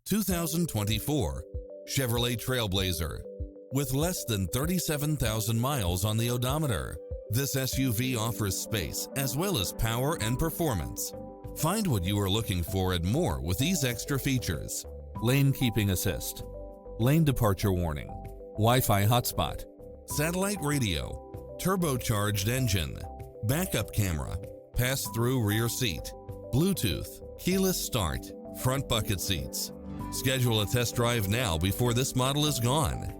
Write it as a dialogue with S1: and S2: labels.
S1: 2024 Chevrolet TrailBlazer. With less than 37,000 miles on the odometer, this SUV offers space as well as power and performance. Find what you are looking for and more with these extra features: lane keeping assist, lane departure warning, Wi-Fi hotspot, satellite radio, turbocharged engine, backup camera, pass-through rear seat, Bluetooth, keyless start, front bucket seats. Schedule a test drive now before this model is gone.